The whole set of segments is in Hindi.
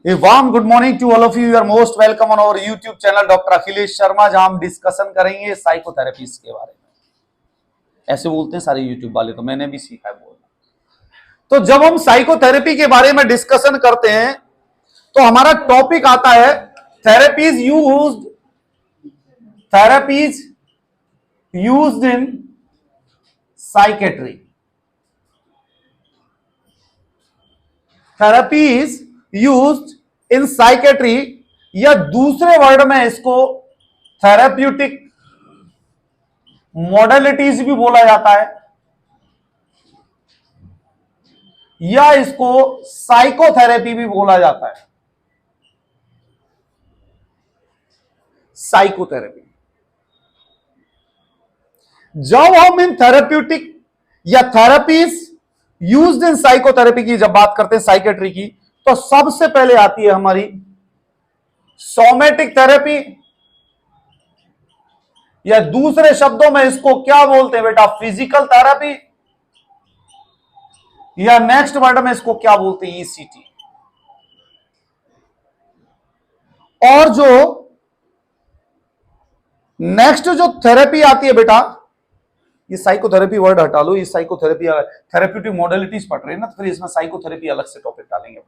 A warm good morning to all of you. You are most welcome on our YouTube channel doctor Akhilesh Sharma, जहां हम डिस्कशन करेंगे साइकोथेरेपीज के बारे में। ऐसे बोलते हैं सारे यूट्यूब वाले, तो मैंने भी सीखा है बोलना। तो जब हम साइकोथेरेपी के बारे में डिस्कशन करते हैं तो हमारा टॉपिक आता है therapies used in psychiatry. Therapies used in psychiatry, या दूसरे वर्ड में इसको थेरेप्यूटिक मॉडलिटीज भी बोला जाता है, या इसको साइकोथेरेपी भी बोला जाता है। साइकोथेरेपी, जब हम इन थेरेप्यूटिक या थेरेपीज यूज्ड इन साइकोथेरेपी की जब बात करते हैं साइकेट्री की, तो सबसे पहले आती है हमारी सोमैटिक थेरेपी, या दूसरे शब्दों में इसको क्या बोलते हैं बेटा, फिजिकल थेरेपी, या नेक्स्ट वर्ड में इसको क्या बोलते हैं, ईसीटी। और जो नेक्स्ट जो थेरेपी आती है बेटा, ये साइकोथेरेपी वर्ड हटा लो, ये साइकोथेरेपी थेरेप्यूटिक मॉडलिटीज पढ़ रहे हैं ना, तो फिर इसमें साइकोथेरेपी अलग से टॉपिक डालेंगे।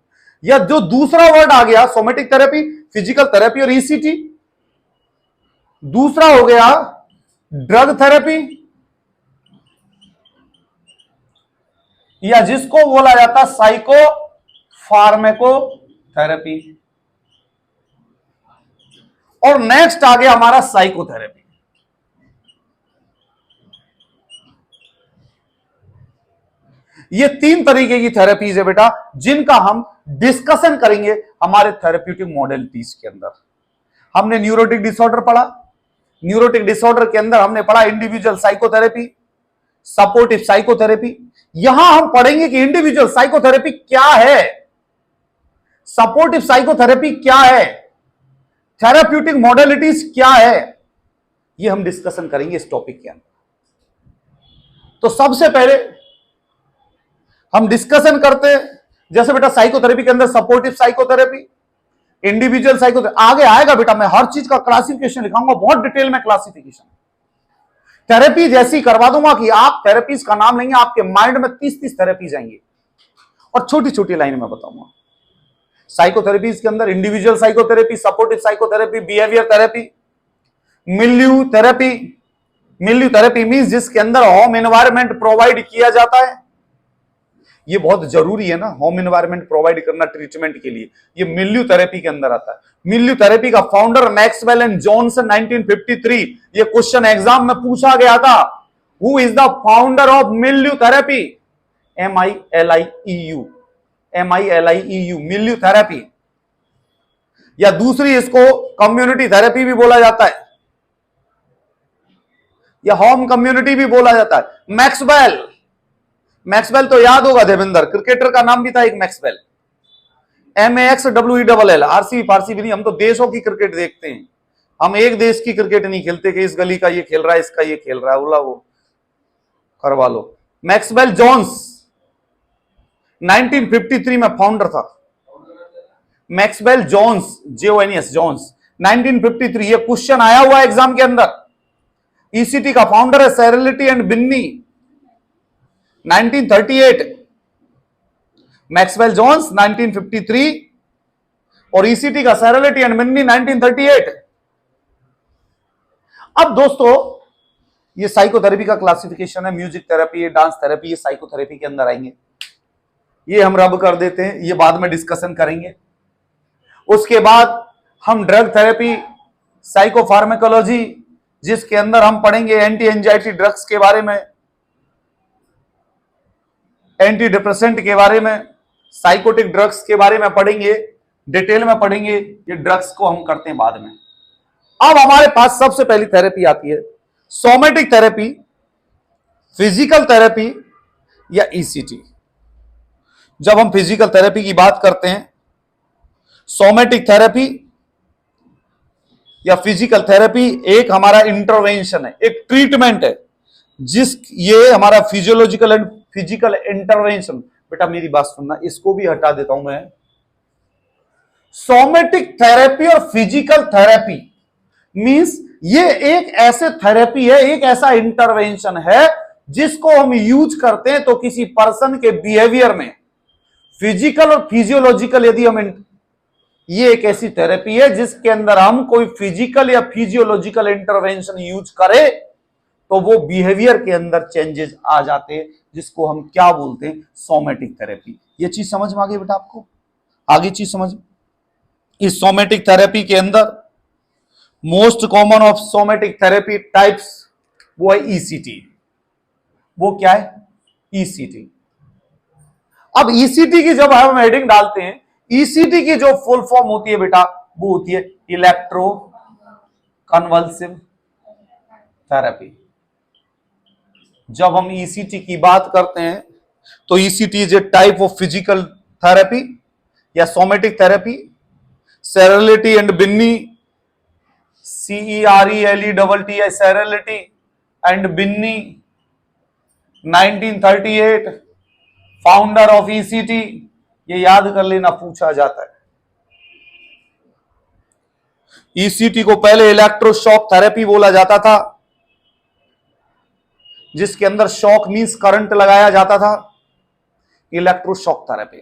या जो दूसरा वर्ड आ गया सोमैटिक थेरेपी, फिजिकल थेरेपी और ईसीटी, दूसरा हो गया ड्रग थेरेपी, या जिसको बोला जाता साइको फार्मेकोथेरेपी, और नेक्स्ट आ गया हमारा साइकोथेरेपी। ये तीन तरीके की थेरेपीज है बेटा, जिनका हम डिस्कशन करेंगे हमारे थेरेप्यूटिक मॉडलिटीज के अंदर। हमने न्यूरोटिक डिसऑर्डर पढ़ा, न्यूरोटिक डिसऑर्डर के अंदर हमने पढ़ा इंडिविजुअल साइकोथेरेपी, सपोर्टिव साइकोथेरेपी। यहां हम पढ़ेंगे कि इंडिविजुअल साइकोथेरेपी क्या है, सपोर्टिव साइकोथेरेपी क्या है, थेरेप्यूटिक मॉडलिटीज क्या है, ये हम डिस्कशन करेंगे इस टॉपिक के अंदर। तो सबसे पहले हम डिस्कशन करते हैं, जैसे बेटा साइकोथेरेपी के अंदर सपोर्टिव साइकोथेरेपी, इंडिविजुअल साइकोथेरेपी, आगे आएगा बेटा, मैं हर चीज का क्लासिफिकेशन लिखाऊंगा, बहुत डिटेल में क्लासिफिकेशन। थेरेपी जैसी करवा दूंगा कि आप थेरेपीज का नाम लेंगे, आपके माइंड में 30-30 थेरेपीज आएंगे, और छोटी छोटी लाइन में बताऊंगा। साइकोथेरेपीज के अंदर individual psychotherapy, supportive psychotherapy, behaviour therapy, milieu therapy. Milieu therapy means जिसके अंदर होम एनवायरनमेंट प्रोवाइड किया जाता है। ये बहुत जरूरी है ना, होम एनवायरनमेंट प्रोवाइड करना ट्रीटमेंट के लिए, ये मिल्यू थेरेपी के अंदर आता है। मिल्यू थेरेपी का फाउंडर मैक्सवेल एंड जॉनसन 1953, ये क्वेश्चन एग्जाम में पूछा गया था, who is the founder of milieu therapy, MILIEU, milieu therapy. या दूसरी इसको कम्युनिटी थेरेपी भी बोला जाता है, या होम कम्युनिटी भी बोला जाता है। मैक्सवेल तो याद होगा देवेंद्र, क्रिकेटर का नाम भी था एक मैक्सवेल, MAXWELL। आरसीबी फारसी भी नहीं, हम तो देशों की क्रिकेट देखते हैं, हम एक देश की क्रिकेट नहीं खेलते कि इस गली का ये खेल रहा है, इसका ये खेल रहा है, बोला वो करवा लो। मैक्सवेल जॉन्स 1953 में फाउंडर था, मैक्सवेल जॉन्स, JONS जॉन्स, 1953। ये क्वेश्चन आया हुआ एग्जाम के अंदर। ईसीटी का फाउंडर है सेरेलिटी एंड बिन्नी, 1938। मैक्सवेल जॉन्स 1953 और ईसीटी का सेरेलिटी एंड बिन्नी 1938। अब दोस्तों ये साइकोथेरेपी का क्लासिफिकेशन है, म्यूजिक थेरेपी, डांस थेरेपी, ये साइकोथेरेपी के अंदर आएंगे। ये हम रब कर देते हैं, ये बाद में डिस्कशन करेंगे। उसके बाद हम ड्रग थेरेपी, साइकोफार्मेकोलॉजी, जिसके अंदर हम पढ़ेंगे एंटी एंजाइटी ड्रग्स के बारे में, एंटी डिप्रेसेंट के बारे में, साइकोटिक ड्रग्स के बारे में पढ़ेंगे, डिटेल में पढ़ेंगे। ये ड्रग्स को हम करते हैं बाद में। अब हमारे पास सबसे पहली थेरेपी आती है सोमैटिक थेरेपी, फिजिकल थेरेपी, या ईसीटी। जब हम फिजिकल थेरेपी की बात करते हैं, सोमैटिक थेरेपी या फिजिकल थेरेपी एक हमारा इंटरवेंशन है, एक ट्रीटमेंट है, ये हमारा फिजियोलॉजिकल एंड फिजिकल इंटरवेंशन। बेटा मेरी बात सुनना, इसको भी हटा देता हूं मैं। सोमेटिक थेरेपी और फिजिकल थेरेपी मींस ये एक ऐसे थेरेपी है, एक ऐसा इंटरवेंशन है जिसको हम यूज करते हैं तो किसी पर्सन के बिहेवियर में फिजिकल और फिजियोलॉजिकल यदि हम ये एक ऐसी थेरेपी है जिसके अंदर हम कोई फिजिकल या फिजियोलॉजिकल इंटरवेंशन यूज करें तो वो बिहेवियर के अंदर चेंजेस आ जाते हैं, जिसको हम क्या बोलते हैं, सोमेटिक थेरेपी। ये चीज समझ में आ गई बेटा आपको? आगे चीज समझ। इस सोमेटिक थेरेपी के अंदर most common of somatic therapy types वो है ईसीटी। वो क्या है? ईसीटी। अब ईसीटी की जब हम हेडिंग डालते हैं, ईसीटी की जो फुल फॉर्म होती है बेटा वो होती है इलेक्ट्रो कन्वल्सिव थेरेपी। जब हम ईसीटी की बात करते हैं तो ECT is a type of physical therapy या somatic therapy. Cerletti and Bini, CERELETT या Cerletti and Bini 1938 founder of ECT. ये याद कर लेना, पूछा जाता है। ईसीटी को पहले इलेक्ट्रोशॉक थेरेपी बोला जाता था, जिसके अंदर शॉक मींस करंट लगाया जाता था। इलेक्ट्रोशॉक थेरेपी,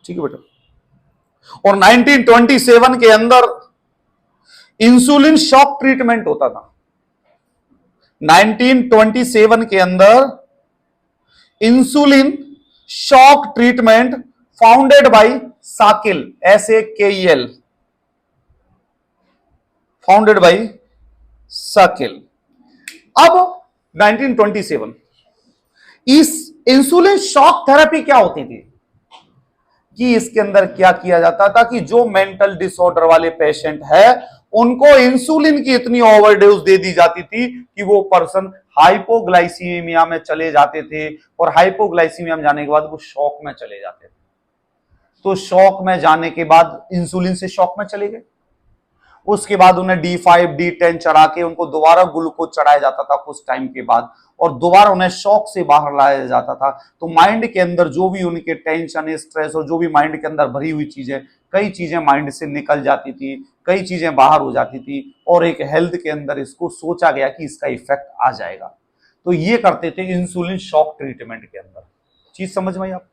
ठीक है बेटा। और 1927 के अंदर इंसुलिन शॉक ट्रीटमेंट होता था। 1927 के अंदर insulin shock treatment founded by Shakil, SAKEL, founded by Shakil. अब 1927 इस इंसुलिन शॉक थेरेपी क्या होती थी कि इसके अंदर क्या किया जाता था कि जो मेंटल डिसऑर्डर वाले पेशेंट है उनको इंसुलिन की इतनी ओवरडोज दे दी जाती थी कि वो पर्सन हाइपोग्लाइसीमिया में चले जाते थे, और हाइपोग्लाइसीमिया में जाने के बाद वो शॉक में चले जाते थे। तो शॉक में जाने के बाद इंसुलिन से शॉक में चले गए, उसके बाद उन्हें D5 D10 चढ़ा के उनको दोबारा ग्लूकोज चढ़ाया जाता था कुछ टाइम के बाद, और दोबारा उन्हें शॉक से बाहर लाया जाता था। तो माइंड के अंदर जो भी उनके टेंशन, स्ट्रेस और जो भी माइंड के अंदर भरी हुई चीजें, कई चीजें माइंड से निकल जाती थी, कई चीजें बाहर हो जाती थी, और एक हेल्थ के अंदर इसको सोचा गया कि इसका इफेक्ट आ जाएगा। तो ये करते थे इंसुलिन शॉक ट्रीटमेंट के अंदर। चीज समझ में आई आप?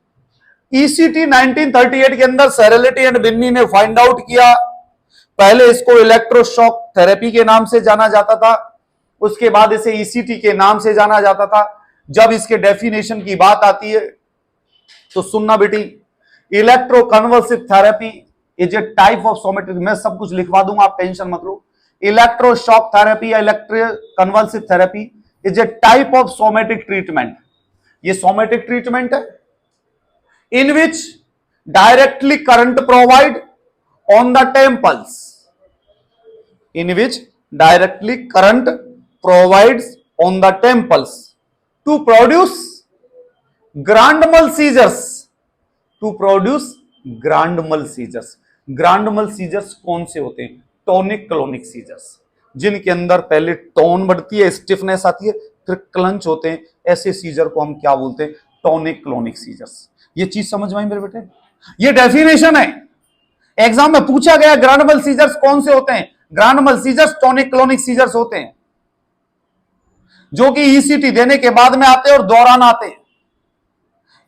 ईसीटी 1938 के अंदर सेरेलिटी एंड बिन्नी ने फाइंड आउट किया। पहले इसको इलेक्ट्रोशॉक थेरेपी के नाम से जाना जाता था, उसके बाद इसे ईसीटी के नाम से जाना जाता था। जब इसके डेफिनेशन की बात आती है तो सुनना बेटी, electro convulsive therapy is a type of somatic, मैं सब कुछ लिखवा दूंगा, आप टेंशन मत लो। इलेक्ट्रोशॉक थेरेपी या electro convulsive therapy is a type of somatic treatment. ये सोमेटिक ट्रीटमेंट है in which directly current provide on the temples, in which directly current provides on the temples to produce grand mal seizures, to produce grand mal seizures। grand mal seizures कौन से होते हैं? टोनिक क्लोनिक सीजर्स, जिनके अंदर पहले टोन बढ़ती है, स्टिफनेस आती है, फिर क्लंच होते हैं। ऐसे सीजर को हम क्या बोलते हैं? Tonic clonic seizures. ये चीज समझ में आई मेरे बेटे? ये डेफिनेशन है, एग्जाम में पूछा गया ग्रांड mal सीजर्स कौन से होते हैं? Grand mal seizures tonic clonic seizures होते हैं, जो कि ईसीटी देने के बाद में आते हैं और दौरान आते हैं।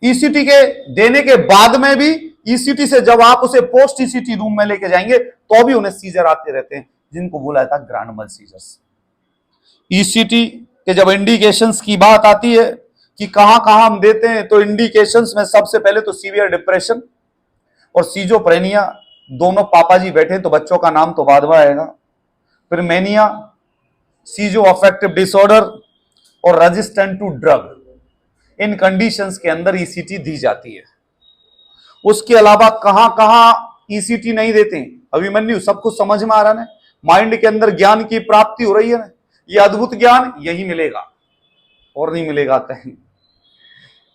ईसीटी के देने के बाद में भी, ईसीटी से जब आप उसे पोस्ट ईसीटी रूम में लेके जाएंगे तो भी उन्हें सीजर आते रहते हैं, जिनको बोला जाता है ग्रांड mal सीजर्स। ईसीटी के जब इंडिकेशंस की बात आती है कि कहां कहां हम देते हैं, तो इंडिकेशंस में सबसे पहले तो सीवियर डिप्रेशन और सीजोप्रेनिया, दोनों पापा जी बैठे तो बच्चों का नाम तो बाद में आएगा। फिर मेनिया, सीजो अफेक्टिव डिसऑर्डर और रेजिस्टेंट टू ड्रग, इन कंडीशंस के अंदर ईसीटी दी जाती है। उसके अलावा कहां कहां ईसीटी नहीं देते हैं? अभिमन्यु, सब कुछ समझ में आ रहा है? माइंड के अंदर ज्ञान की प्राप्ति हो रही है ना, ये अद्भुत ज्ञान यही मिलेगा और नहीं मिलेगा कहीं।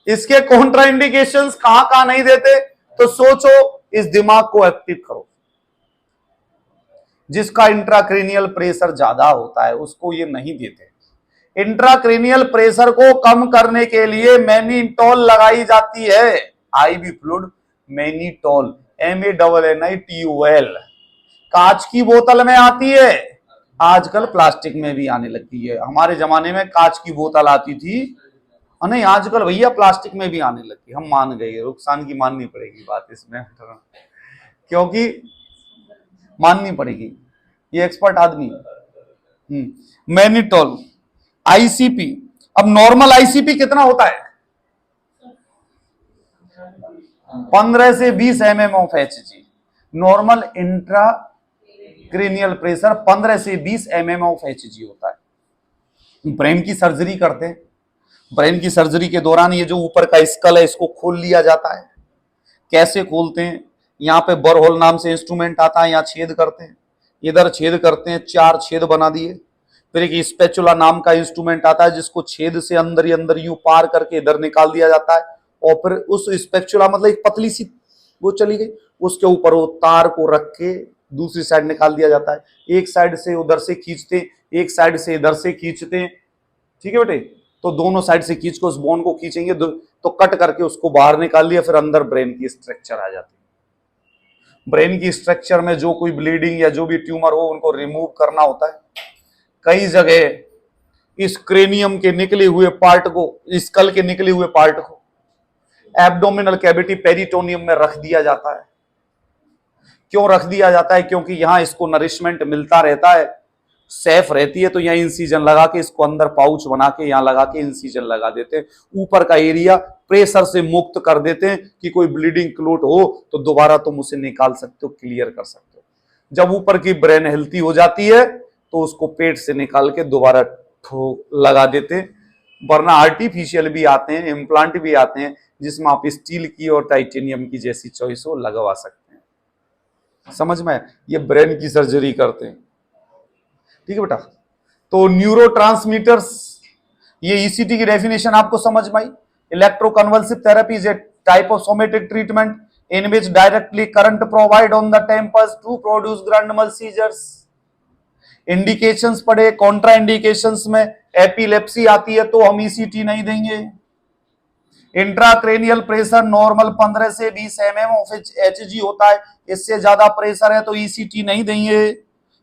इसके कॉन्ट्रा इंडिकेशंस कहां कहां नहीं देते, तो सोचो, इस दिमाग को एक्टिव करो। जिसका इंट्राक्रेनियल प्रेशर ज्यादा होता है उसको ये नहीं देते। इंट्राक्रेनियल प्रेशर को कम करने के लिए मैनिटोल लगाई जाती है, आईवी फ्लूइड मैनिटोल, MANNITOL। कांच की बोतल में आती है, आजकल प्लास्टिक में भी आने लगती है। हमारे जमाने में कांच की बोतल आती थी, नहीं आजकल भैया प्लास्टिक में भी आने लगी। हम मान गए, रुखसान की माननी पड़ेगी बात इसमें, क्योंकि माननी पड़ेगी, ये एक्सपर्ट आदमी है। Mannitol, ICP। अब नॉर्मल ICP कितना होता है? 15 से 20 mm of Hg। Normal intracranial pressure 15 से 20 mm ऑफ Hg होता है। ब्रेन की सर्जरी करते हैं, ब्रेन की सर्जरी के दौरान ये जो ऊपर का स्कल है इसको खोल लिया जाता है। कैसे खोलते हैं? यहाँ पे बरहोल नाम से इंस्ट्रूमेंट आता है, यहाँ छेद करते हैं, इधर छेद करते हैं, 4 छेद बना दिए। फिर एक स्पेचुला नाम का इंस्ट्रूमेंट आता है जिसको छेद से अंदर ही अंदर यूं पार करके इधर निकाल दिया जाता है, और फिर उस स्पेचुला मतलब एक पतली सी वो चली गई, उसके ऊपर वो तार को रख के दूसरी साइड निकाल दिया जाता है। एक साइड से उधर से खींचते, एक साइड से इधर से खींचते, ठीक है बेटे। तो दोनों साइड से खींच के उस बोन को खींचेंगे तो कट करके उसको बाहर निकाल लिया, फिर अंदर ब्रेन की स्ट्रक्चर आ जाती है। ब्रेन की स्ट्रक्चर में जो कोई ब्लीडिंग या जो भी ट्यूमर हो उनको रिमूव करना होता है। कई जगह इस क्रेनियम के निकले हुए पार्ट को, स्कल के निकले हुए पार्ट को एब्डोमिनल कैविटी पेरिटोनियम में रख दिया जाता है। क्यों रख दिया जाता है? क्योंकि यहां इसको नरिशमेंट मिलता रहता है, सेफ रहती है, तो यहाँ इंसीजन लगा के इसको अंदर पाउच बना के यहाँ लगा के इंसीजन लगा देते हैं। ऊपर का एरिया प्रेशर से मुक्त कर देते हैं कि कोई ब्लीडिंग क्लोट हो तो दोबारा तुम उसे निकाल सकते हो, क्लियर कर सकते हो। जब ऊपर की ब्रेन हेल्थी हो जाती है तो उसको पेट से निकाल के दोबारा लगा देते हैं। वरना आर्टिफिशियल भी आते हैं, इम्प्लांट भी आते हैं जिसमें आप स्टील की और टाइटेनियम की जैसी चॉइस हो लगवा सकते हैं। समझ में? ये ब्रेन की सर्जरी करते हैं, ठीक है बेटा। तो न्यूरोट्रांसमीटर्स, ये ईसीटी की डेफिनेशन आपको समझ में आई। Electroconvulsive therapy is a type of somatic treatment in which directly current provide on the temples to produce grand mal seizures. Indications पढ़े, कॉन्ट्रा इंडिकेशंस में एपिलेप्सी आती है तो हम ईसीटी नहीं देंगे। इंट्राक्रेनियल प्रेशर नॉर्मल 15 से 20 mm ऑफ Hg होता है, इससे ज्यादा प्रेशर है तो ईसीटी नहीं देंगे।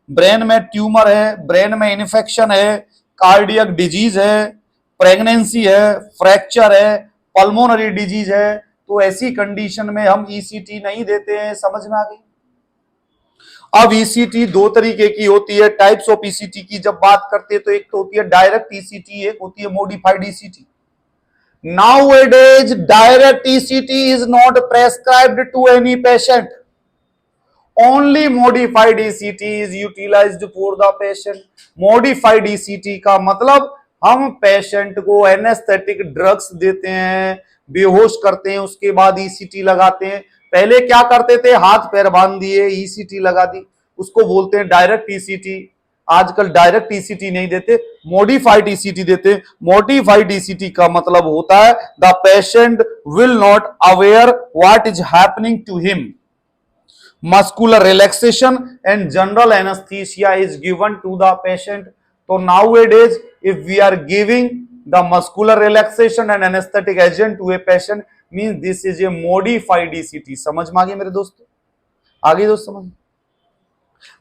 ब्रेन में ट्यूमर है, ब्रेन में इन्फेक्शन है, कार्डियक डिजीज है, प्रेगनेंसी है, फ्रैक्चर है, पल्मोनरी डिजीज है, तो ऐसी कंडीशन में हम ईसीटी नहीं देते हैं। समझ में आ गई? अब ईसीटी दो तरीके की होती है। टाइप्स ऑफ ईसीटी की जब बात करते हैं तो एक तो होती है डायरेक्ट ईसीटी, एक होती है modified ECT. Nowadays, direct ECT is not prescribed to any patient. Only modified ECT is utilized for the patient. Modified ECT का मतलब हम पेशेंट को एनेस्थेटिक ड्रग्स देते हैं, बेहोश करते हैं, उसके बाद ईसीटी लगाते हैं। पहले क्या करते थे? हाथ पैर बांध दिए, ईसीटी लगा दी, उसको बोलते हैं डायरेक्ट ईसीटी। आजकल डायरेक्ट ईसीटी नहीं देते, मॉडिफाइड ईसीटी देते। मॉडिफाइड ईसीटी का मतलब होता है the patient will not aware what is happening to him, muscular relaxation and general anaesthesia is given to the patient. तो nowadays if we are giving the muscular relaxation and anaesthetic agent to a patient means this is a modified ECT. समझ में आ गई मेरे दोस्तों? आ गई दोस्त समझ?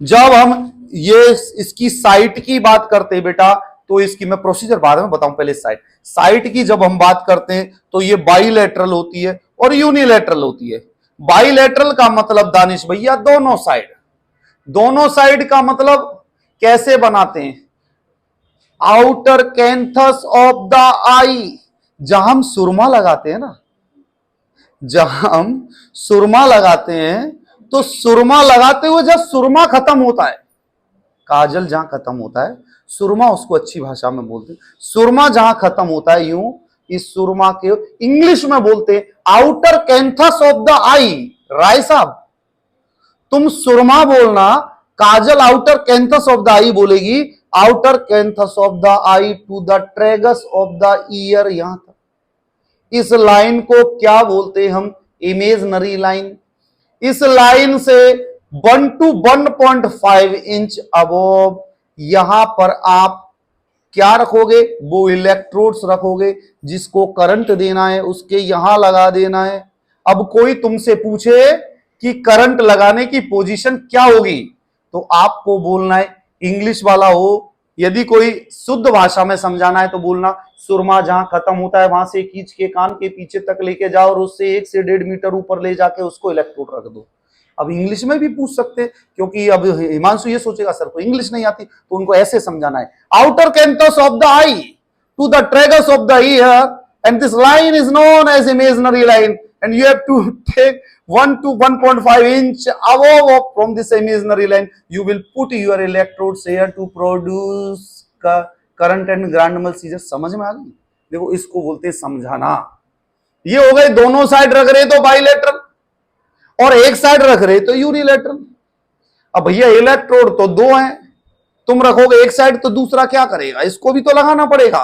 जब हम ये इसकी साइट की बात करते हैं बेटा, तो इसकी मैं प्रोसीजर बाद में बताऊं, पहले साइट की जब हम बात करते हैं तो ये बाइलेटरल होती है और यूनिलेटरल होती है। बाइलेटरल का मतलब दानिश भैया दोनों साइड। दोनों साइड का मतलब कैसे बनाते हैं? आउटर कैंथस ऑफ द आई, जहां हम सुरमा लगाते हैं ना, जहां हम सुरमा लगाते हैं तो सुरमा लगाते हुए जब सुरमा खत्म होता है, काजल जहां खत्म होता है, सुरमा उसको अच्छी भाषा में बोलते हैं, सुरमा जहां खत्म होता है, यूं इस सुरमा के इंग्लिश में बोलते हैं outer canthus of the eye. Rai Sahab, तुम सुरमा बोलना, काजल outer canthus of the eye बोलेगी, outer canthus of the eye to the tragus of the ear, यहां तक। इस लाइन को क्या बोलते हैं हम? Imaginary line. इस लाइन से 1 to 1.5 इंच अबोव यहां पर आप क्या रखोगे? वो इलेक्ट्रोड्स रखोगे जिसको करंट देना है, उसके यहां लगा देना है। अब कोई तुमसे पूछे कि करंट लगाने की पोजीशन क्या होगी, तो आपको बोलना है, इंग्लिश वाला हो, यदि कोई शुद्ध भाषा में समझाना है तो बोलना सुरमा जहां खत्म होता है वहां से खींच के कान के पीछे तक लेके जाओ और उससे 1 से 1.5 मीटर ऊपर ले जाके उसको इलेक्ट्रोड रख दो। अब इंग्लिश में भी पूछ सकते, क्योंकि अब हिमांशु ये सोचेगा सर को इंग्लिश नहीं आती, तो उनको ऐसे समझाना है, outer canthus of the eye to the tragus of the ear and this line is known as imaginary line and you have to take 1 to 1.5 inch above from this imaginary line. You will put your electrodes here to produce current and grand mal seizure. समझ में आ गई? देखो इसको बोलते हैं समझाना। ये हो गए दोनों साइड रख रहे तो बाइलेटरल, और एक साइड रख रहे तो यूनिलेटरल। अब भैया इलेक्ट्रोड तो दो हैं, तुम रखोगे एक साइड तो दूसरा क्या करेगा, इसको भी तो लगाना पड़ेगा।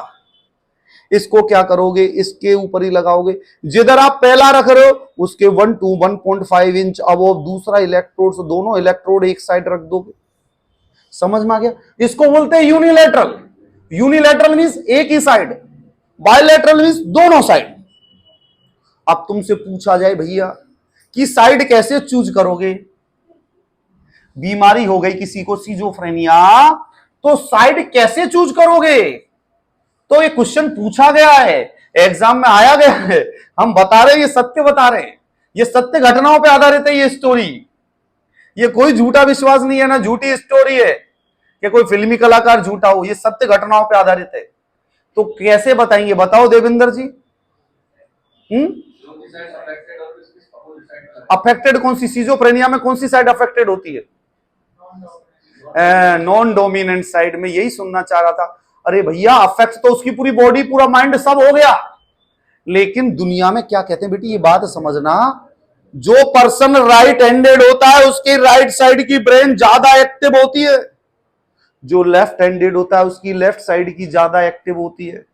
इसको क्या करोगे, इसके ऊपर ही लगाओगे। जिधर आप पहला रख रहे हो उसके 1 to 1.5 इंच अबव दूसरा इलेक्ट्रोड, तो दोनों इलेक्ट्रोड एक साइड रख दोगे। समझ में आ गया? इसको बोलते हैं यूनिलेटरल। यूनिलेटरल मींस एक ही साइड, बायलेटरल मींस दोनों साइड। अब तुमसे पूछा जाए भैया कि साइड कैसे चूज करोगे, बीमारी हो गई किसी को सिजोफ्रेनिया, तो साइड कैसे चूज करोगे, तो ये क्वेश्चन पूछा गया है, एग्जाम में आया गया है, हम बता रहे हैं, ये सत्य बता रहे हैं, ये सत्य घटनाओं पे आधारित है ये स्टोरी, ये कोई झूठा विश्वास नहीं है ना झूठी स्टोरी है कि कोई फिल्मी कलाकार झूठा हो, ये सत्य घटनाओं पे आधारित है। तो कैसे बताएंगे, बताओ देवेंद्र जी। अफेक्टेड कौन सी, सिजोफ्रेनिया में कौन सी साइड अफेक्टेड होती है, नॉन डोमिनेंट साइड में। यही सुनना चाह रहा था। अरे भैया अफेक्ट तो उसकी पूरी बॉडी पूरा माइंड सब हो गया, लेकिन दुनिया में क्या कहते हैं बेटी, ये बात समझना, जो पर्सन राइट हैंडेड होता है उसकी राइट साइड की ब्रेन ज्यादा एक्टिव होती है, जो लेफ्ट हैंडेड होता है उसकी लेफ्ट साइड की ज्यादा एक्टिव होती है।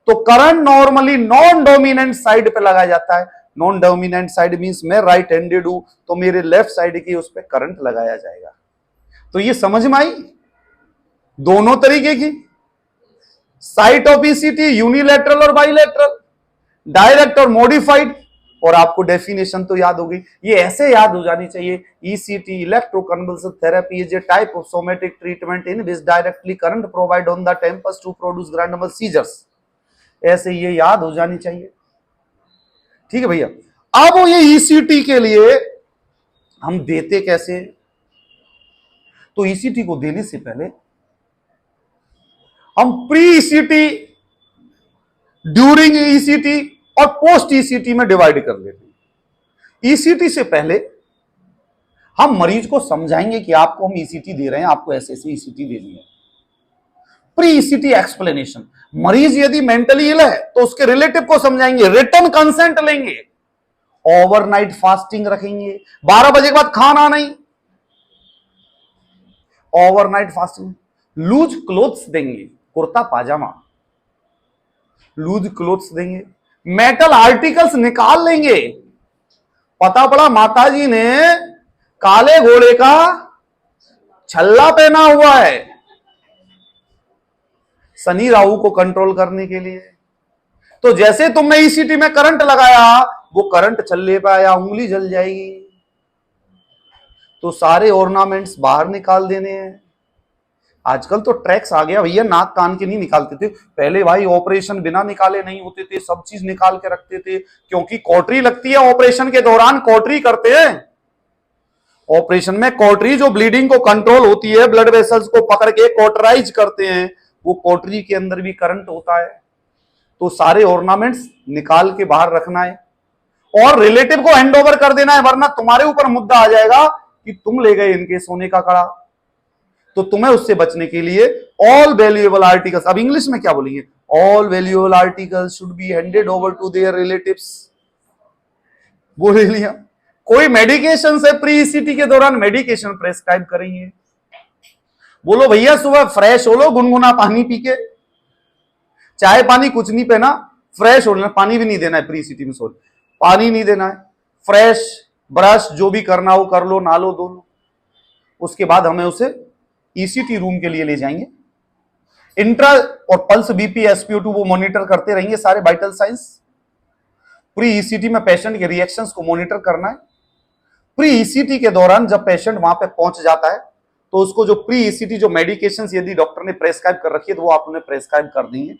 तो current normally non dominant side पे लगाया जाता है। नॉन डोमिनेंट साइड मींस मैं राइट हैंडेड हूं तो मेरे लेफ्ट साइड की उस पर करंट लगाया जाएगा। तो ये समझ में आई दोनों तरीके की साइट ऑफ ईसीटी, यूनिलैटरल और बाइलैटरल, डायरेक्ट और मॉडिफाइड। और आपको डेफिनेशन तो याद होगी, ये ऐसे याद हो जानी चाहिए, ECT electroconvulsive therapy is a type of somatic treatment in which directly current provide on the temples to produce grand mal seizures. ऐसे ये याद हो जानी चाहिए, ठीक है भैया। अब ये ईसीटी के लिए हम देते कैसे, तो ईसीटी को देने से पहले हम प्री ईसीटी, ड्यूरिंग ईसीटी और पोस्ट ईसीटी में डिवाइड कर लेते हैं। ईसीटी से पहले हम मरीज को समझाएंगे कि आपको हम ईसीटी दे रहे हैं, आपको ऐसे ऐसे ईसीटी देनी है। प्री ईसीटी एक्सप्लेनेशन, मरीज यदि मेंटली इल है तो उसके रिलेटिव को समझाएंगे, रिटर्न कंसेंट लेंगे, ओवरनाइट फास्टिंग रखेंगे, 12 बजे के बाद खाना नहीं, ओवरनाइट फास्टिंग, लूज क्लोथ्स देंगे, कुर्ता पाजामा, लूज क्लोथ्स देंगे, मेटल आर्टिकल्स निकाल लेंगे। पता पड़ा माताजी ने काले घोड़े का छल्ला पहना हुआ है शनि राहु को कंट्रोल करने के लिए। तो जैसे तुमने ईसीटी में करंट लगाया, वो करंट छल्ले पे आया, उंगली जल जाएगी। तो सारे ऑर्नामेंट्स बाहर निकाल देने हैं। आजकल तो ट्रैक्स आ गया भैया, नाक कान के नहीं निकालते थे, पहले भाई ऑपरेशन बिना निकाले नहीं होते थे, सब चीज निकाल के रखते थे, क्योंकि कॉटरी लगती है ऑपरेशन के दौरान, कॉटरी करते हैं ऑपरेशन में, कॉटरी जो ब्लीडिंग को कंट्रोल होती है, ब्लड वेसल्स को पकड़ के कॉटराइज करते हैं, वो कॉटरी के अंदर भी करंट होता है। तो सारे ऑर्नामेंट्स निकाल के बाहर रखना है और रिलेटिव को हैंड ओवर कर देना है, वरना तुम्हारे ऊपर मुद्दा आ जाएगा कि तुम ले गए इनके सोने का कड़ा। तो तुम्हें उससे बचने के लिए ऑल वैल्यूएबल आर्टिकल्स, अब इंग्लिश में क्या बोलेंगे, all valuable articles should be handed over to their relatives, बोल लिया। कोई मेडिकेशन से प्री ईसीटी के दौरान मेडिकेशन प्रेस्क्राइब करेंगे, बोलो भैया सुबह फ्रेश हो लो, गुनगुना पानी पी के, चाय पानी कुछ नहीं पीना, फ्रेश हो लेना, पानी भी नहीं देना है प्री ईसीटी में, सॉरी पानी नहीं देना है, फ्रेश ब्रश जो भी करना हो कर लो, नहा लो, धो लो। उसके बाद हमें उसे ईसीटी रूम के लिए ले जाएंगे, इंट्रा और पल्स बीपी एसपीओ2 वो मॉनिटर करते रहेंगे, सारे वाइटल साइंस। प्री ईसीटी में पेशेंट के रिएक्शंस को मॉनिटर करना है। प्री ईसीटी के दौरान जब पेशेंट वहां पे पहुंच जाता है तो उसको जो प्री ईसीटी जो मेडिकेशंस यदि डॉक्टर ने प्रेस्क्राइब कर रखी है तो वो आप उन्हें प्रेस्क्राइब कर देंगे,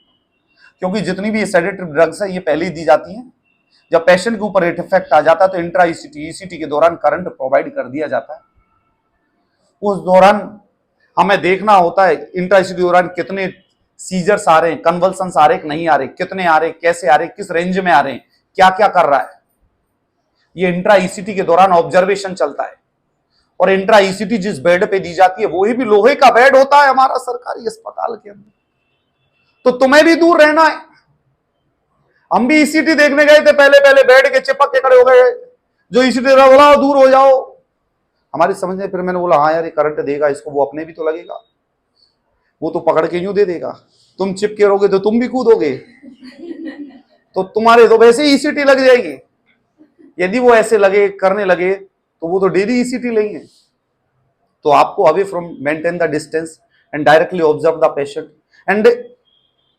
क्योंकि जितनी भी सेडेटिव ड्रग्स है ये पहले ही दी जाती हैं। जब पेशेंट के ऊपर इफेक्ट आ जाता है तो इंट्रा ईसीटी के दौरान करंट प्रोवाइड कर दिया जाता है। उस दौरान हमें देखना होता है इंट्रा ईसीटी दौरान कितने सीजर्स आ रहे हैं, कन्वल्सन्स आ रहे हैं कि नहीं आ रहे, कितने आ रहे हैं, कैसे आ रहे हैं, किस रेंज में आ रहे हैं, क्या क्या कर रहा है। ये इंट्रा ईसीटी के दौरान ऑब्जर्वेशन चलता है। और इंट्रा ईसीटी जिस बेड पे दी जाती है वही भी लोहे का बेड होता है हमारा सरकारी अस्पताल के अंदर। तो तुम्हें भी दूर रहना है। हम भी ईसीटी देखने गए थे, पहले पहले बेड के चिपक के खड़े हो गए, जो ईसीटी बोला दूर हो जाओ। हमारी समझ में फिर मैंने बोला हाँ यार ये करंट देगा इसको, वो अपने भी तो लगेगा, वो तो पकड़ के यूं दे देगा, तुम चिपके रहोगे तो तुम भी कूदोगे, तो तुम्हारे तो वैसे ही ईसीटी लग जाएगी। यदि वो ऐसे लगे करने लगे तो वो तो डेली ईसीटी लेंगे। तो आपको away from maintain the distance and directly observe the patient and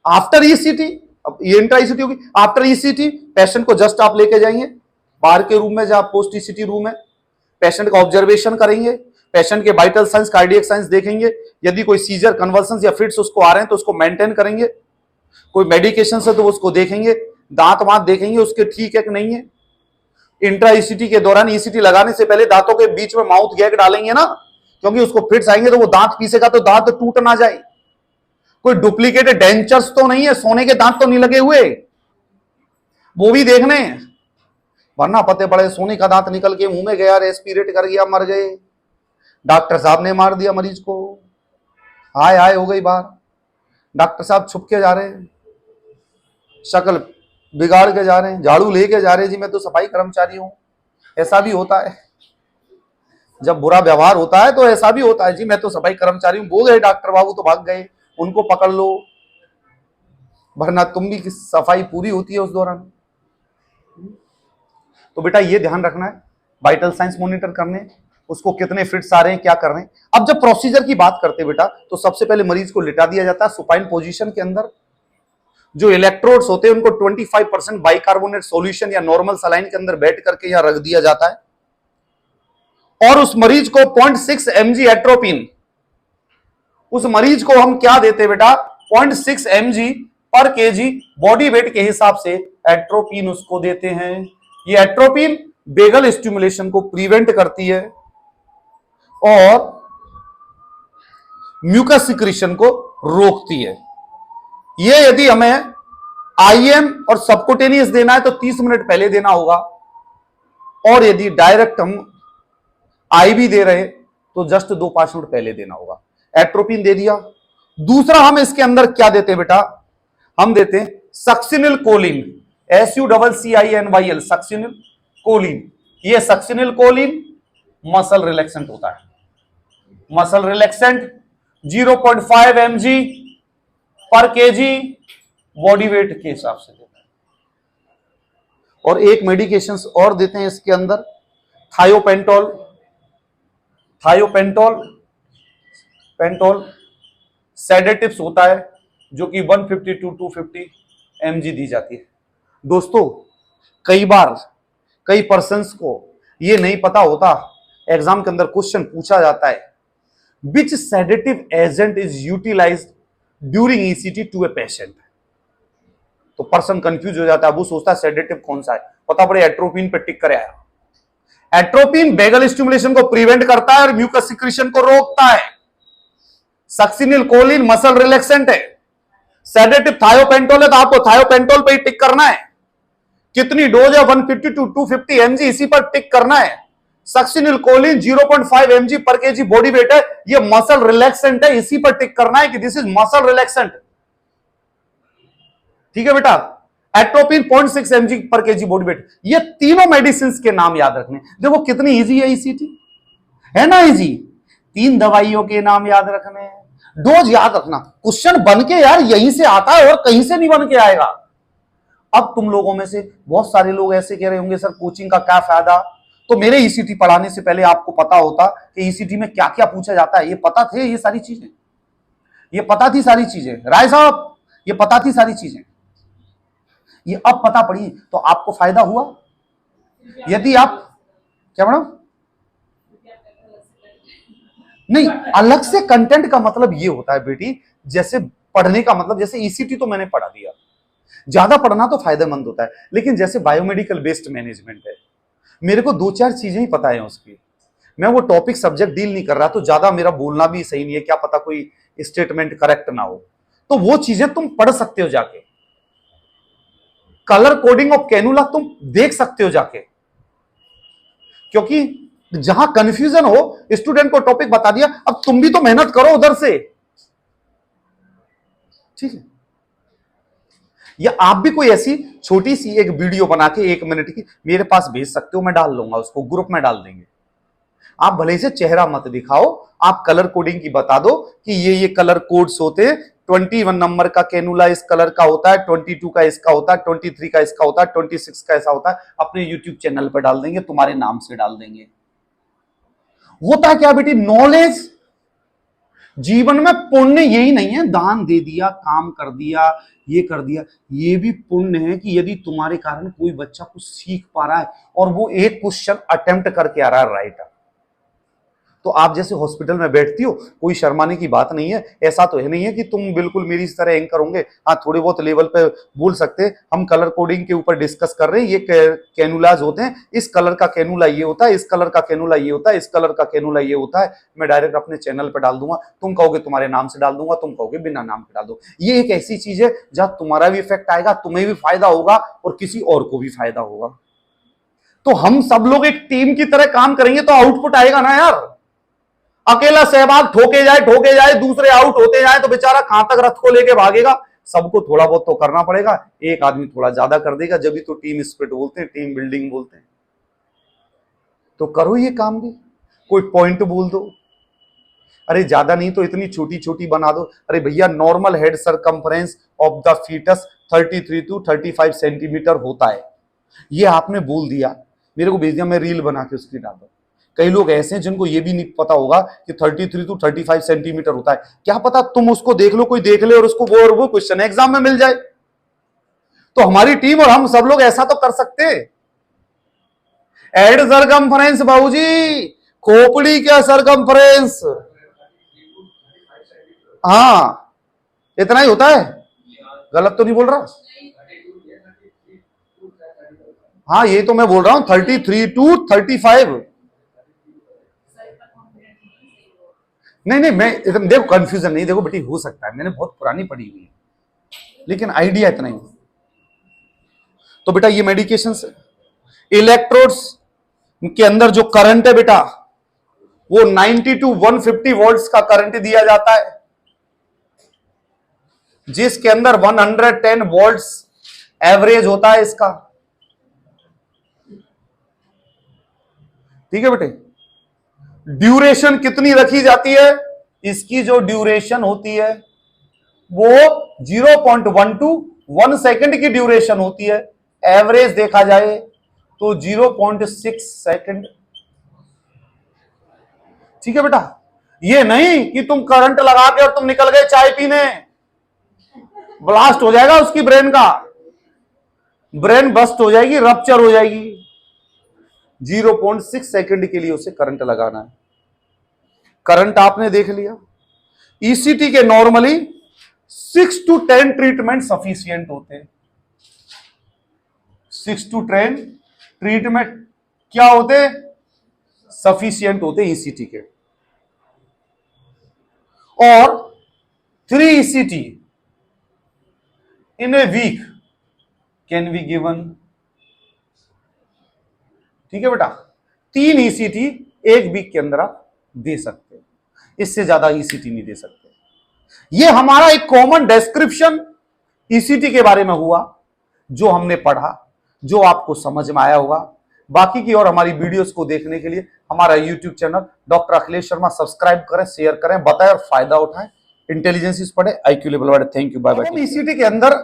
after ECT. अब ये इंट्रा ईसीटी होगी, आफ्टर ईसीटी पेशेंट को जस्ट आप लेके जाएंगे बाहर के रूम में जहां पोस्ट ईसीटी रूम है, पेशेंट का ऑब्जर्वेशन करेंगे, पेशेंट के वाइटल साइंस कार्डियक साइंस देखेंगे, यदि कोई सीजर कन्वर्सन्स या फिट्स उसको आ रहे हैं तो उसको मेंटेन करेंगे, कोई मेडिकेशन है तो उसको देखेंगे, दांत वांत देखेंगे उसके ठीक है कि नहीं है। इंट्रा ईसीटी के दौरान ईसीटी लगाने से पहले दांतों के बीच में माउथ गैग डालेंगे ना, क्योंकि उसको फिट्स आएंगे तो वो दांत पीसेगा तो दांत टूट ना जाए। कोई डुप्लीकेटेड डेंचर्स तो नहीं है, सोने के दांत तो नहीं लगे हुए, वो भी देखने, वरना पते पड़े सोने का दांत निकल के मुंह में गया, रेस्पिरेट कर गया, मर गए, डॉक्टर साहब ने मार दिया मरीज को, हाय हाय हो गई बाहर, डॉक्टर साहब छुप के जा रहे हैं, शक्ल बिगाड़ के जा रहे हैं, झाड़ू लेके जा रहे हैं, जी मैं तो सफाई कर्मचारी हूं। ऐसा भी होता है, जब बुरा व्यवहार होता है तो ऐसा भी होता है, जी मैं तो सफाई कर्मचारी हूं, वो गए डॉक्टर बाबू तो भाग गए, उनको पकड़ लो, वरना तुम भी सफाई पूरी होती है उस दौरान। तो बेटा ये ध्यान रखना है, वाइटल साइंस मॉनिटर करने, उसको कितने फिट्स आ रहे हैं, क्या कर रहे हैं। अब जब प्रोसीजर की बात करते हैं बेटा, तो सबसे पहले मरीज को लिटा दिया जाता है सुपाइन पोजीशन के अंदर। जो इलेक्ट्रोड्स होते हैं उनको 25% बाइकार्बोनेट सॉल्यूशन या नॉर्मल सलाइन के अंदर बैठ करके यहां रख दिया जाता है। और उस मरीज को 0.6 mg एट्रोपिन, उस मरीज को हम क्या देते हैं बेटा, 0.6 mg पर केजी बॉडी वेट के हिसाब से एट्रोपिन उसको देते हैं। ये एट्रोपिन बेगल स्टिमुलेशन को प्रिवेंट करती है और म्यूकस सिक्रीशन को रोकती है। ये यदि हमें आईएम और सबकुटेनियस देना है तो 30 मिनट पहले देना होगा, और यदि डायरेक्ट हम आईवी दे रहे तो जस्ट 2-5 मिनट पहले देना होगा। एट्रोपिन दे दिया। दूसरा हम इसके अंदर क्या देते हैं बेटा, हम देते हैं succinyl choline, SUCCINYL, succinyl choline. ये सक्सिनिल कोलिन मसल रिलैक्सेंट होता है, मसल रिलैक्सेंट 0.5 mg पर केजी बॉडी वेट के हिसाब से देता है। और एक मेडिकेशंस और देते हैं इसके अंदर, थायोपेंटोल, पेंटोल सेडेटिव्स होता है जो कि 150 to 250 mg दी जाती है। दोस्तों कई बार कई पर्संस को ये नहीं पता होता, एग्जाम के अंदर क्वेश्चन पूछा जाता है, which sedative agent is utilised during ECT to a patient. तो पर्सन कंफ्यूज हो जाता है, वो सोचता है सेडेटिव कौन सा है, पता पड़े एट्रोपिन पे टिक करे आया। एट्रोपिन बेगल स्टिमुलेशन को प्रिवेंट करता है और म्यूकस सिक्रीशन को रोकता है। सक्सिनिल कोलिन मसल रिलैक्सेंट है। सेडेटिव थायोपेंटोल है तो आपको थायोपेंटोल पे ही टिक करना है। कितनी डोज है, 150 to 250 mg, इसी पर टिक करना है। सक्सिनिल कोलिन 0.5 mg पर केजी बॉडी वेट है, ये मसल रिलैक्सेंट है, इसी पर टिक करना है कि दिस इज मसल रिलैक्सेंट। ठीक है बेटा। एट्रोपिन 0.6 mg पर केजी बॉडी वेट, ये तीनों मेडिसिन के नाम याद रखने। देखो कितनी इजी है ईसीटी, है ना इजी। 3 दवाइयों के नाम याद रखने, डोज याद रखना। क्वेश्चन बन के यार यहीं से आता है और कहीं से नहीं बन के आएगा। अब तुम लोगों में से बहुत सारे लोग ऐसे कह रहे होंगे सर कोचिंग का क्या फायदा, तो मेरे ईसीटी पढ़ाने से पहले आपको पता होता कि ईसीटी में क्या क्या पूछा जाता है। ये पता थे ये सारी चीजें, ये पता थी सारी चीजें, राय साहब ये पता थी सारी चीजें। ये अब पता पड़ी तो आपको फायदा हुआ। यदि आप क्या मैडम, नहीं अलग से कंटेंट का मतलब ये होता है बेटी, जैसे पढ़ने का मतलब जैसे ईसीटी तो मैंने पढ़ा दिया, ज्यादा पढ़ना तो फायदेमंद होता है, लेकिन जैसे बायोमेडिकल बेस्ड मैनेजमेंट है, मेरे को 2-4 चीजें ही पता है उसकी, मैं वो टॉपिक सब्जेक्ट डील नहीं कर रहा, तो ज्यादा मेरा बोलना भी सही नहीं है, क्या पता कोई स्टेटमेंट करेक्ट ना हो, तो वो चीजें तुम पढ़ सकते हो जाके। कलर कोडिंग ऑफ कैनुला तुम देख सकते हो जाके, क्योंकि जहां कंफ्यूजन हो स्टूडेंट को टॉपिक बता दिया, अब तुम भी तो मेहनत करो उधर से, ठीक है। या आप भी कोई ऐसी छोटी सी एक वीडियो बना के 1 मिनट की मेरे पास भेज सकते हो, मैं डाल लूंगा उसको, ग्रुप में डाल देंगे। आप भले से चेहरा मत दिखाओ, आप कलर कोडिंग की बता दो कि ये कलर कोड्स होते हैं, 21 नंबर का कैनुला इस कलर का होता है, 22 का इसका होता है, 23 का इसका होता है, 26 का ऐसा होता है, अपने यूट्यूब चैनल पर डाल देंगे, तुम्हारे नाम से डाल देंगे। होता क्या बेटी, नॉलेज जीवन में पुण्य यही नहीं है दान दे दिया, काम कर दिया, ये कर दिया, ये भी पुण्य है कि यदि तुम्हारे कारण कोई बच्चा कुछ सीख पा रहा है और वो एक क्वेश्चन अटेम्प्ट करके आ रहा है राइट, तो आप जैसे हॉस्पिटल में बैठती हो, कोई शर्माने की बात नहीं है, ऐसा तो है नहीं है कि तुम बिल्कुल मेरी इस तरह एंकर होंगे, हाँ थोड़े बहुत लेवल पे बोल सकते हैं, हम कलर कोडिंग के ऊपर डिस्कस कर रहे हैं, ये कैनुलाज होते हैं, इस कलर का कैनुला ये होता है, इस कलर का कैनुला ये होता है, इस कलर का कैनुला ये होता है, मैं डायरेक्ट अपने चैनल पर डाल दूंगा, तुम कहोगे तुम्हारे नाम से डाल दूंगा, तुम कहोगे बिना नाम के डाल दो। ये एक ऐसी चीज है जहां तुम्हारा भी इफेक्ट आएगा, तुम्हें भी फायदा होगा और किसी और को भी फायदा होगा। तो हम सब लोग एक टीम की तरह काम करेंगे तो आउटपुट आएगा ना यार। अकेला सहवाग ठोके जाए दूसरे आउट होते जाए तो बेचारा कहां तक रथ को लेके भागेगा। सबको थोड़ा बहुत तो करना पड़ेगा, एक आदमी थोड़ा ज्यादा कर देगा, जब भी तो टीम स्पिरिट बोलते हैं, टीम बिल्डिंग बोलते हैं। तो करो ये काम भी, कोई पॉइंट बोल दो, अरे ज्यादा नहीं तो इतनी छोटी छोटी बना दो, अरे भैया normal head circumference of the foetus 33 to 35 centimetre होता है, ये आपने बोल दिया, मेरे को भेज दिया, मैं रील बना के उसकी डाल दूं। कई लोग ऐसे हैं जिनको ये भी नहीं पता होगा कि 33 to 35 सेंटीमीटर होता है, क्या पता तुम उसको देख लो, कोई देख ले और उसको वो क्वेश्चन एग्जाम में मिल जाए। तो हमारी टीम और हम सब लोग ऐसा तो कर सकते हैं। हेड सरकमफ्रेंस बाबूजी, खोपड़ी क्या सरकमफ्रेंस, हाँ इतना ही होता है, गलत तो नहीं बोल रहा, हाँ ये तो मैं बोल रहा हूं 33 to 35। नहीं मैं एकदम देखो कंफ्यूजन नहीं, देखो बेटी हो सकता है, मैंने बहुत पुरानी पढ़ी हुई है, लेकिन आइडिया इतना ही। तो बेटा ये मेडिकेशन से इलेक्ट्रोड्स के अंदर जो करंट है बेटा, वो 90 to 150 वोल्ट्स का करंट दिया जाता है, जिसके अंदर 110 वोल्ट्स एवरेज होता है इसका, ठीक है बेटे। ड्यूरेशन कितनी रखी जाती है, इसकी जो ड्यूरेशन होती है वो 0.1 to 1 सेकंड की ड्यूरेशन होती है, एवरेज देखा जाए तो 0.6 सेकंड, ठीक है बेटा। ये नहीं कि तुम करंट लगा के और तुम निकल गए चाय पीने, ब्लास्ट हो जाएगा उसकी ब्रेन का, ब्रेन बस्ट हो जाएगी, रप्चर हो जाएगी। 0.6 सेकंड के लिए उसे करंट लगाना है। करंट आपने देख लिया। ईसीटी के नॉर्मली 6 to 10 ट्रीटमेंट सफिशियंट होते हैं। 6 to 10 ट्रीटमेंट क्या होते, सफिशियंट होते ईसीटी के, और 3 ECT in a week can be given, ठीक है बेटा। 3 ईसीटी एक वीक के अंदर आप दे सकते हैं, इससे ज्यादा ईसीटी नहीं दे सकते। ये हमारा एक कॉमन डिस्क्रिप्शन ईसीटी के बारे में हुआ, जो हमने पढ़ा, जो आपको समझ में आया होगा। बाकी की और हमारी वीडियोस को देखने के लिए हमारा YouTube channel doctor Akhilesh Sharma subscribe करें, शेयर करें, बताएं और फायदा उठाएं। इंटेलिजेंस पढ़े, IQ लेवल बढ़े। Thank you, bye bye. ECT के अंदर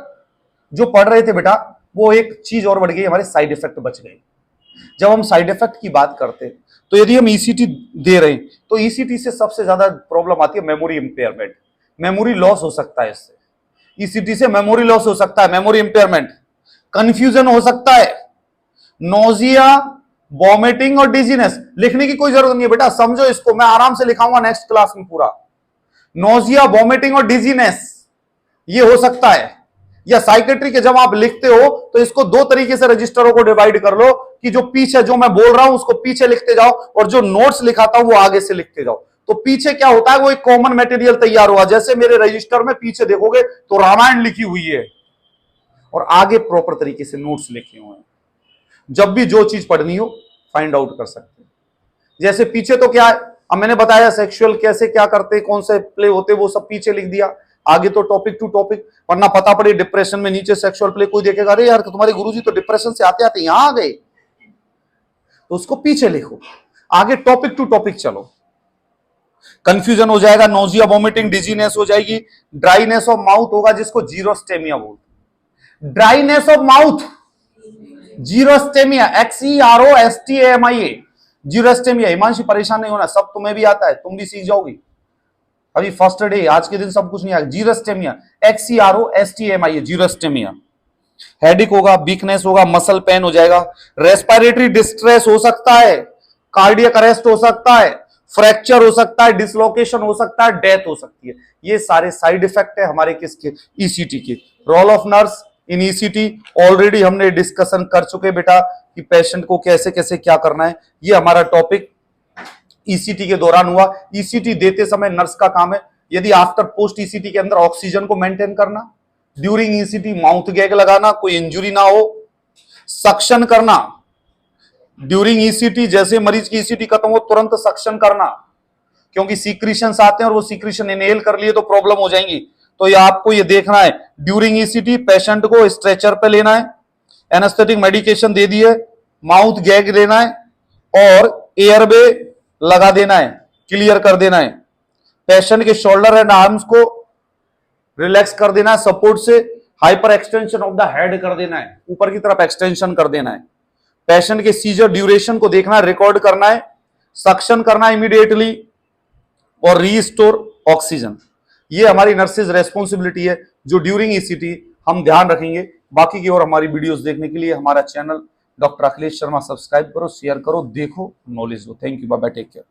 जो पढ़ रहे थे बेटा, वो एक चीज और बढ़ गई, हमारे साइड इफेक्ट बच गए। जब हम साइड इफेक्ट की बात करते हैं तो यदि हम ईसीटी दे रहे हैं तो ईसीटी से सबसे ज्यादा प्रॉब्लम आती है मेमोरी इंपेयरमेंट, मेमोरी लॉस हो सकता है इससे, ईसीटी से मेमोरी लॉस हो सकता है, मेमोरी इंपेयरमेंट। कंफ्यूजन हो सकता है, नोजिया, वॉमिटिंग और डिजीनेस। लिखने की कोई जरूरत नहीं है बेटा, समझो इसको, मैं आराम से लिखाऊंगा नेक्स्ट क्लास में पूरा। नोजिया, वॉमिटिंग और डिजीनेस ये हो सकता है। या साइकेट्री के जब आप लिखते हो तो इसको दो तरीके से रजिस्टरों को डिवाइड कर लो कि जो पीछे जो मैं बोल रहा हूं उसको पीछे लिखते जाओ और जो नोट्स लिखाता हूं वो आगे से लिखते जाओ। तो पीछे क्या होता है, वो एक कॉमन मटेरियल तैयार हुआ। जैसे मेरे रजिस्टर में पीछे देखोगे तो रामायण लिखी हुई है और आगे प्रॉपर तरीके से नोट्स लिखे हुए हैं। जब भी जो चीज पढ़नी हो फाइंड आउट कर सकते हैं। जैसे पीछे तो क्या है, अब मैंने बताया सेक्सुअल कैसे क्या करते, कौन से प्ले होते, वो सब पीछे लिख दिया। आगे तो टॉपिक टू टॉपिक, वरना पता पड़े डिप्रेशन में नीचे सेक्सुअल प्ले, कोई देखेगा अरे यार तुम्हारे गुरुजी तो डिप्रेशन से आते आते यहां आ गए, तो उसको पीछे लिखो, आगे टॉपिक टू टॉपिक चलो। कंफ्यूजन हो जाएगा, नोजिया, वॉमिटिंग, डिजीनेस हो जाएगी, ड्राइनेस ऑफ माउथ होगा जिसको जीरोस्टेमिया बोलते। Dryness of mouth, xerostomia, XEROSTAMIA, xerostomia. Himanshi परेशान नहीं होना, सब तुम्हें भी आता है, तुम भी सीख जाओगी। अभी फर्स्ट डे, आज के दिन सब कुछ नहीं आएगा। जीरोस्टेमिया, XEROSTAMIA, जीरोस्टेमिया। हेडिक होगा, वीकनेस होगा, मसल पेन हो जाएगा, रेस्पिरेटरी डिस्ट्रेस हो सकता है, कार्डियक अरेस्ट हो सकता है, फ्रैक्चर हो सकता है, डिसलोकेशन हो सकता है, डेथ हो सकती है। ये सारे साइड इफेक्ट है हमारे किसके, ईसीटी के। Role of nurse in ECT already हमने डिस्कशन कर चुके बेटा कि पेशेंट को कैसे कैसे क्या करना है। ये हमारा टॉपिक ईसीटी के दौरान हुआ। ईसीटी देते समय नर्स का काम है, यदि आफ्टर पोस्ट ईसीटी के अंदर ऑक्सीजन को मेंटेन करना, ड्यूरिंग ईसीटी माउथ गैग लगाना, कोई इंजुरी ना हो, सक्शन करना ड्यूरिंग ईसीटी, जैसे मरीज की ईसीटी खत्म हो तुरंत सक्शन करना, क्योंकि सीक्रेशंस आते हैं और वो सीक्रेशन इनहेल कर लिए तो प्रॉब्लम हो जाएंगी। तो ये आपको ये देखना है, ड्यूरिंग ईसीटी पेशेंट को स्ट्रेचर पे लेना है, एनेस्थेटिक मेडिकेशन दे दी है, माउथ गैग लेना है और एयरवे लगा देना है, क्लियर कर देना है। पेशेंट के शोल्डर एंड आर्म्स को रिलैक्स कर देना है सपोर्ट से, hyper extension of the head कर देना है, ऊपर की तरफ एक्सटेंशन कर देना है। पेशेंट के सीजर ड्यूरेशन को देखना है, रिकॉर्ड करना है, सक्शन करना इमीडिएटली और रीस्टोर ऑक्सीजन। ये हमारी नर्सेज रेस्पॉन्सिबिलिटी है जो ड्यूरिंग ईसीटी हम ध्यान रखेंगे। बाकी की और हमारी वीडियोस देखने के लिए हमारा channel doctor Akhilesh Sharma subscribe करो, शेयर करो, देखो, नॉलेज लो। Thank you, bye bye, take care.